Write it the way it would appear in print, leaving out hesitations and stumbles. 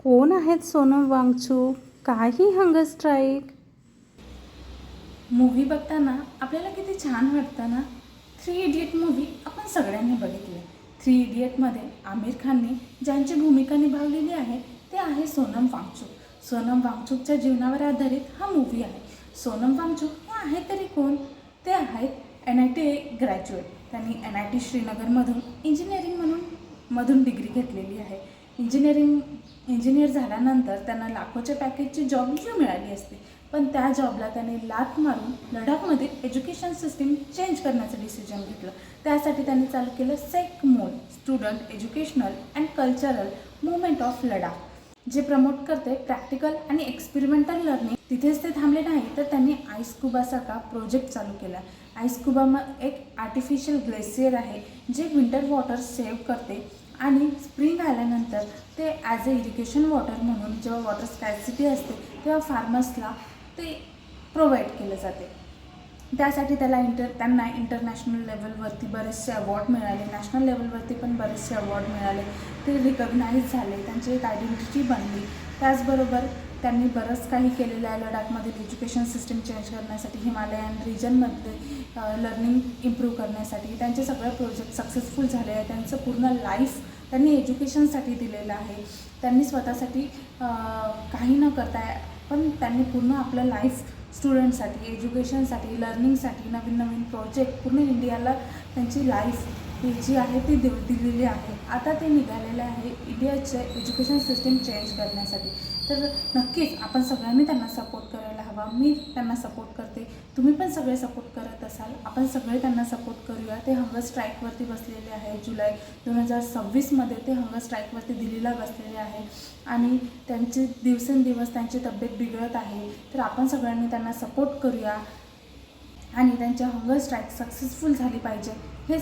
कोण आहेत सोनम वांगचूक? काही हंगर स्ट्राईक? मूव्ही बघताना आपल्याला किती छान वाटतं ना. 3 इडियट मूव्ही आपण सगळ्यांनी बघितली. 3 इडियटमध्ये आमिर खानने ज्यांची भूमिका निभावलेली आहे ते आहे सोनम वांगचूक. सोनम वांगचूकच्या जीवनावर आधारित हा मूव्ही आहे. सोनम वांगचूक हे आहे तरी कोण? ते आहेत NIT ग्रॅज्युएट. त्यांनी NIT श्रीनगरमधून इंजिनिअरिंग मधून डिग्री घेतलेली आहे. इंजिनियर झाल्यानंतर त्यांना लाखोच्या पॅकेजची जॉबही मिळाली असते, पण त्या जॉबला त्याने लाथ मारून लडाखमध्ये एज्युकेशन सिस्टीम चेंज करण्याचं डिसिजन घेतलं. त्यासाठी त्यांनी चालू केलं SECMOL, student educational and cultural movement of Ladakh, जे प्रमोट करते प्रॅक्टिकल आणि एक्सपेरिमेंटल लर्निंग. तिथेच ते थांबले नाही, तर त्यांनी आईस्कुबासारखा प्रोजेक्ट चालू केला. आईस्कुबा एक आर्टिफिशियल ग्लेशियर आहे जे विंटर वॉटर सेव्ह करते आणि स्प्रिंग आल्यानंतर ते ॲज अ इरिगेशन वॉटर म्हणून जेव्हा वॉटर स्कॅर्सिटी असते तेव्हा फार्मर्सला ते प्रोव्हाइड केलं जाते. त्यासाठी त्यांना इंटरनॅशनल लेवलवरती बरेचसे अवॉर्ड मिळाले, नॅशनल लेवलवरती पण बरेचसे अवॉर्ड मिळाले. ते रिकग्नाईज झाले, त्यांची एक आयडेंटिटी बनली. त्याचबरोबर त्यांनी बरंच काही केलेलं आहे लडाखमधील एज्युकेशन सिस्टीम चेंज करण्यासाठी, हिमालयन रिजनमधले लर्निंग इम्प्रूव्ह करण्यासाठी. त्यांचे सगळे प्रोजेक्ट सक्सेसफुल झाले आहे. त्यांचं पूर्ण लाईफ त्यांनी एज्युकेशनसाठी दिलेलं आहे. त्यांनी स्वतःसाठी काही न करता पण त्यांनी पूर्ण आपलं लाईफ स्टुडंटसाठी, एज्युकेशनसाठी, लर्निंगसाठी नवीन नवीन प्रोजेक्ट पूर्ण इंडियाला त्यांची लाईफ ही जी आहे ती दिलेली आहे. आता ते निघालेले आहे इंडियाचे एज्युकेशन सिस्टीम चेंज करण्यासाठी. तर नक्कीच आपण सगळ्यांनी त्यांना सपोर्ट करायला हवा. मी त्यांना सपोर्ट करते, तुम्ही पण सगळे सपोर्ट करत असाल. आपण सगळे त्यांना सपोर्ट करूया. ते हंगर स्ट्राईकवरती बसलेले आहे. जुलै 2026मध्ये ते हंगर स्ट्राईकवरती दिल्लीला बसलेले आहे आणि त्यांचे दिवसेंदिवस त्यांची तब्येत बिघडत आहे. तर आपण सगळ्यांनी त्यांना सपोर्ट करूया आणि त्यांच्या हंगर स्ट्राईक सक्सेसफुल झाली पाहिजे हे